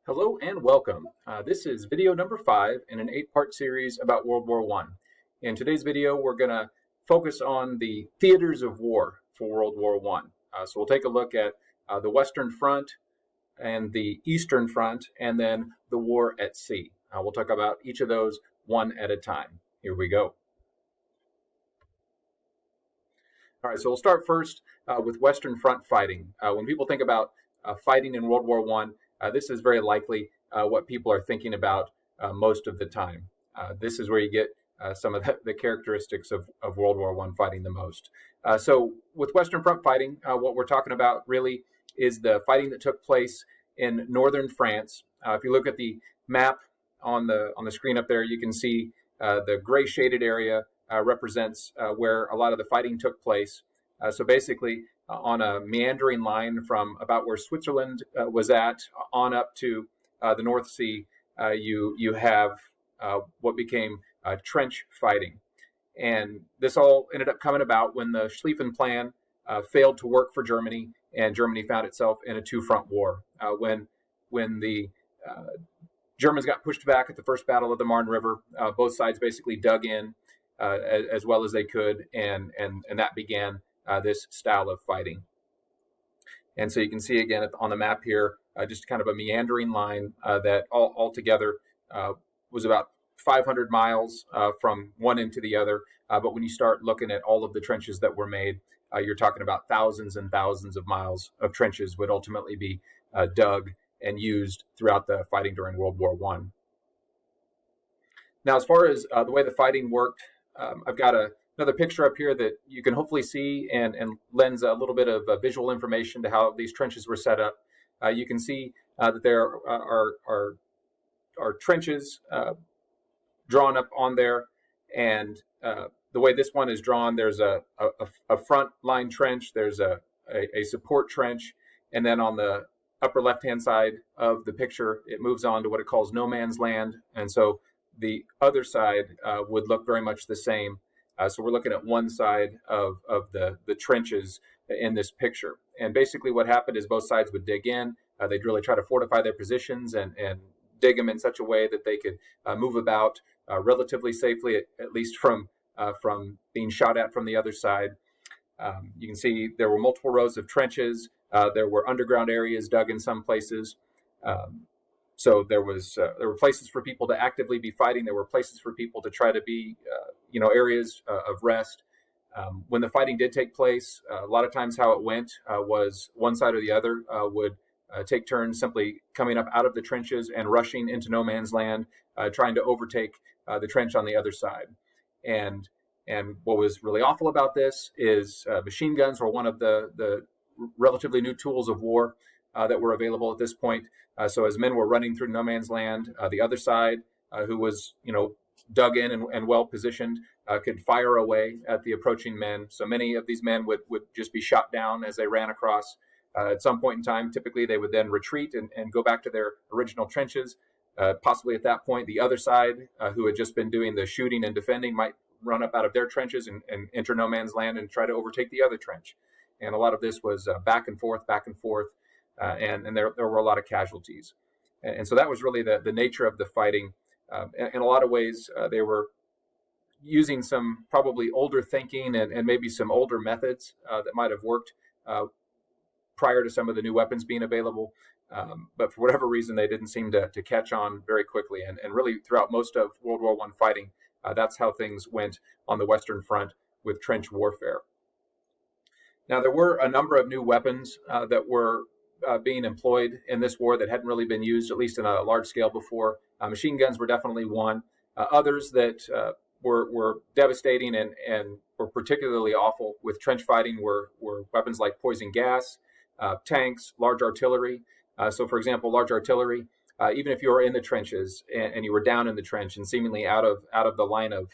Hello and welcome. This is video number 5 in an 8-part series about World War I. In today's video, we're going to focus on the theaters of war for World War I. So we'll take a look at the Western Front and the Eastern Front, and then the war at sea. We'll talk about each of those one at a time. Here we go. All right, so we'll start first with Western Front fighting. When people think about fighting in World War I, this is very likely what people are thinking about most of the time. This is where you get some of the characteristics of World War I fighting the most. So with Western Front fighting, what we're talking about really is the fighting that took place in northern France. If you look at the map on the screen up there, you can see the gray shaded area represents where a lot of the fighting took place. So basically, on a meandering line from about where Switzerland was at on up to the North Sea, you have what became trench fighting. And this all ended up coming about when the Schlieffen Plan failed to work for Germany, and Germany found itself in a two-front war. When the Germans got pushed back at the First Battle of the Marne River, both sides basically dug in as well as they could, and that began this style of fighting. And so you can see again on the map here, just kind of a meandering line that altogether was about 500 miles from one end to the other. But when you start looking at all of the trenches that were made, you're talking about thousands and thousands of miles of trenches would ultimately be dug and used throughout the fighting during World War I. Now, as far as the way the fighting worked, I've got another picture up here that you can hopefully see and lends a little bit of visual information to how these trenches were set up. You can see that there are trenches drawn up on there, and the way this one is drawn, there's a front line trench, there's a support trench, and then on the upper left-hand side of the picture, it moves on to what it calls no man's land, and so the other side would look very much the same. So we're looking at one side of the trenches in this picture. And basically what happened is both sides would dig in. They'd really try to fortify their positions and dig them in such a way that they could move about relatively safely, at least from being shot at from the other side. You can see there were multiple rows of trenches. There were underground areas dug in some places. So there were places for people to actively be fighting. There were places for people to try to be, areas of rest. When the fighting did take place, a lot of times how it went was one side or the other would take turns simply coming up out of the trenches and rushing into no man's land, trying to overtake the trench on the other side. And what was really awful about this is machine guns were one of the relatively new tools of war that were available at this point. So as men were running through no man's land, the other side, who was, dug in and well positioned, could fire away at the approaching men. So many of these men would just be shot down as they ran across. At some point in time, typically they would then retreat and go back to their original trenches. Possibly at that point, the other side, who had just been doing the shooting and defending, might run up out of their trenches and enter no man's land and try to overtake the other trench. And a lot of this was back and forth, and there were a lot of casualties. And so that was really the nature of the fighting. In a lot of ways, they were using some probably older thinking and maybe some older methods that might have worked prior to some of the new weapons being available. But for whatever reason, they didn't seem to catch on very quickly. And really throughout most of World War I fighting, that's how things went on the Western Front with trench warfare. Now, there were a number of new weapons that were being employed in this war that hadn't really been used, at least in a large scale before. Machine guns were definitely one. Others that were devastating and were particularly awful with trench fighting were weapons like poison gas, tanks, large artillery. So, for example, large artillery, even if you were in the trenches and you were down in the trench and seemingly out of the line of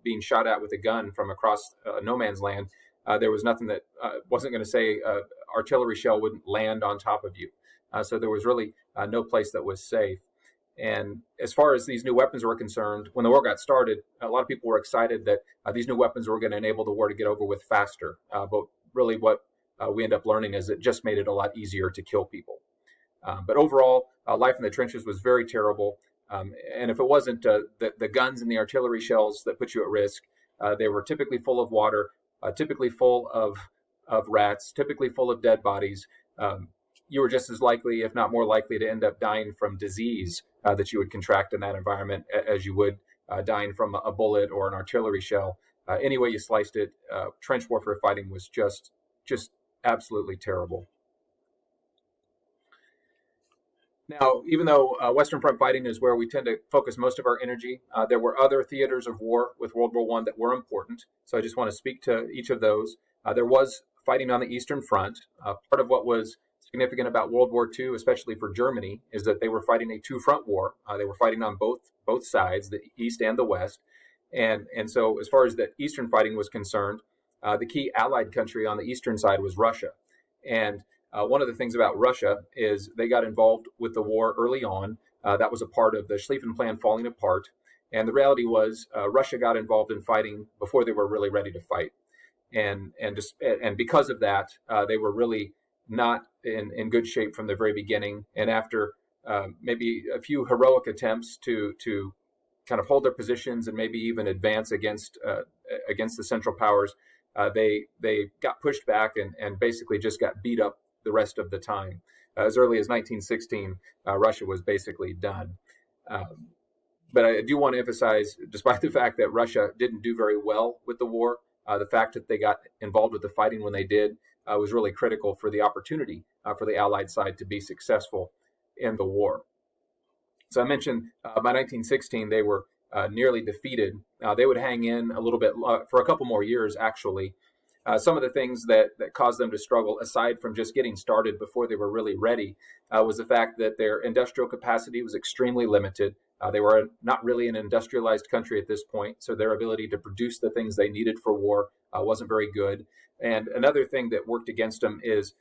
being shot at with a gun from across no man's land, there was nothing that wasn't going to say artillery shell wouldn't land on top of you. So there was really no place that was safe. And as far as these new weapons were concerned, when the war got started, a lot of people were excited that these new weapons were going to enable the war to get over with faster. But really what we end up learning is it just made it a lot easier to kill people. But overall, life in the trenches was very terrible. And if it wasn't the guns and the artillery shells that put you at risk, they were typically full of water, typically full of rats, typically full of dead bodies. You were just as likely, if not more likely, to end up dying from disease that you would contract in that environment as you would dying from a bullet or an artillery shell. Any way you sliced it, trench warfare fighting was just absolutely terrible. Now, even though Western Front fighting is where we tend to focus most of our energy, there were other theaters of war with World War I that were important. So I just want to speak to each of those. There was fighting on the Eastern Front. Part of what was significant about World War II, especially for Germany, is that they were fighting a two-front war. They were fighting on both sides, the East and the West. And so as far as the Eastern fighting was concerned, the key allied country on the Eastern side was Russia. And one of the things about Russia is they got involved with the war early on. That was a part of the Schlieffen Plan falling apart. And the reality was Russia got involved in fighting before they were really ready to fight. And because of that, they were really not in good shape from the very beginning. And after maybe a few heroic attempts to kind of hold their positions and maybe even advance against the Central Powers, they got pushed back and basically just got beat up the rest of the time. As early as 1916, Russia was basically done. But I do want to emphasize, despite the fact that Russia didn't do very well with the war, the fact that they got involved with the fighting when they did was really critical for the opportunity for the Allied side to be successful in the war. So I mentioned by 1916, they were nearly defeated. They would hang in a little bit for a couple more years, actually. Some of the things that caused them to struggle, aside from just getting started before they were really ready, was the fact that their industrial capacity was extremely limited. They were not really an industrialized country at this point, so their ability to produce the things they needed for war wasn't very good. And another thing that worked against them is,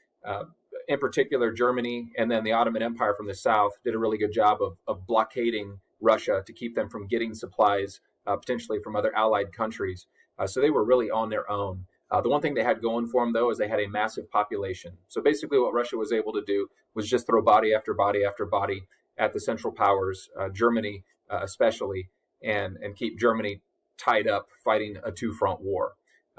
in particular, Germany and then the Ottoman Empire from the south did a really good job of blockading Russia to keep them from getting supplies, potentially from other allied countries. So they were really on their own. The one thing they had going for them, though, is they had a massive population. So basically what Russia was able to do was just throw body after body after body at the Central Powers, Germany especially, and keep Germany tied up fighting a two-front war.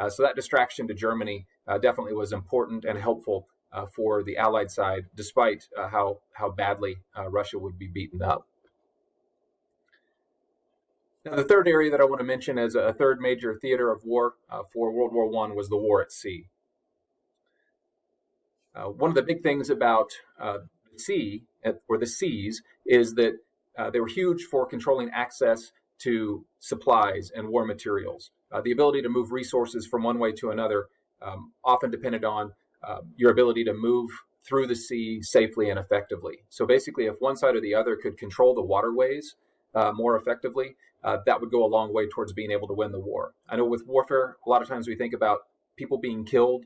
So that distraction to Germany definitely was important and helpful for the Allied side, despite how badly Russia would be beaten up. Now, the third area that I want to mention as a third major theater of war for World War I was the war at sea. One of the big things about the sea, or the seas, is that they were huge for controlling access to supplies and war materials. The ability to move resources from one way to another often depended on your ability to move through the sea safely and effectively. So basically, if one side or the other could control the waterways more effectively, that would go a long way towards being able to win the war. I know with warfare, a lot of times we think about people being killed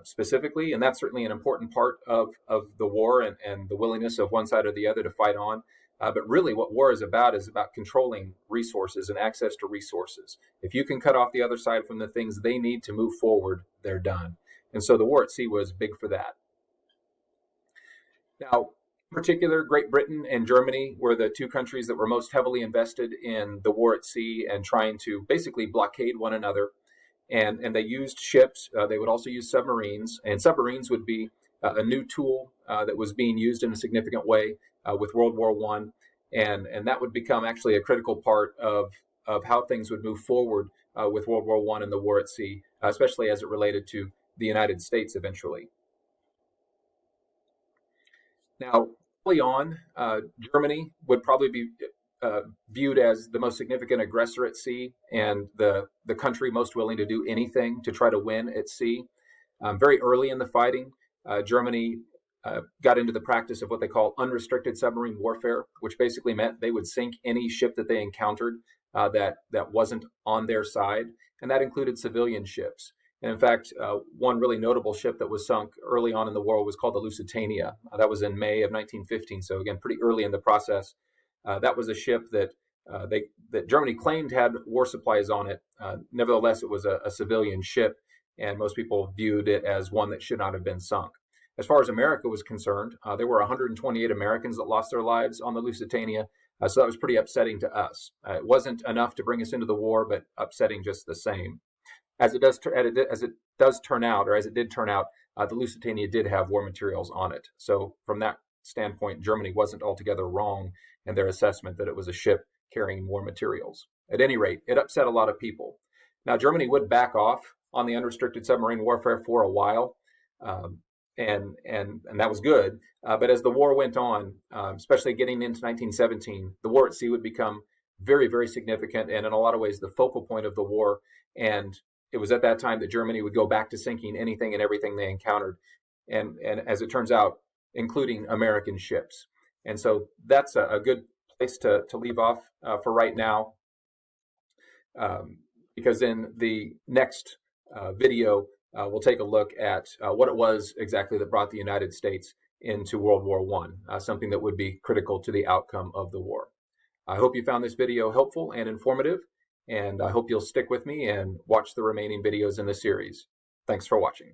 specifically, and that's certainly an important part of the war and the willingness of one side or the other to fight on. But really what war is about controlling resources and access to resources. If you can cut off the other side from the things they need to move forward, they're done. And so the war at sea was big for that. Now, in particular, Great Britain and Germany were the two countries that were most heavily invested in the war at sea and trying to basically blockade one another. And they used ships. They would also use submarines. And submarines would be a new tool that was being used in a significant way with World War I. And that would become actually a critical part of how things would move forward with World War I and the war at sea, especially as it related to the United States eventually. Now, early on, Germany would probably be viewed as the most significant aggressor at sea and the country most willing to do anything to try to win at sea. Very early in the fighting, Germany got into the practice of what they call unrestricted submarine warfare, which basically meant they would sink any ship that they encountered that wasn't on their side, and that included civilian ships. And in fact, one really notable ship that was sunk early on in the war was called the Lusitania. That was in May of 1915, so again, pretty early in the process. That was a ship that Germany claimed had war supplies on it. Nevertheless, it was a civilian ship, and most people viewed it as one that should not have been sunk. As far as America was concerned, there were 128 Americans that lost their lives on the Lusitania. So that was pretty upsetting to us. It wasn't enough to bring us into the war, but upsetting just the same. As it does turn out, or as it did turn out, the Lusitania did have war materials on it. So from that standpoint, Germany wasn't altogether wrong in their assessment that it was a ship carrying war materials. At any rate, it upset a lot of people. Now, Germany would back off on the unrestricted submarine warfare for a while, and that was good. But as the war went on, especially getting into 1917, the war at sea would become very, very significant, and in a lot of ways, the focal point of the war. And it was at that time that Germany would go back to sinking anything and everything they encountered, and as it turns out, including American ships. And so that's a good place to leave off for right now, because in the next video, we'll take a look at what it was exactly that brought the United States into World War I, something that would be critical to the outcome of the war. I hope you found this video helpful and informative, and I hope you'll stick with me and watch the remaining videos in the series. Thanks for watching.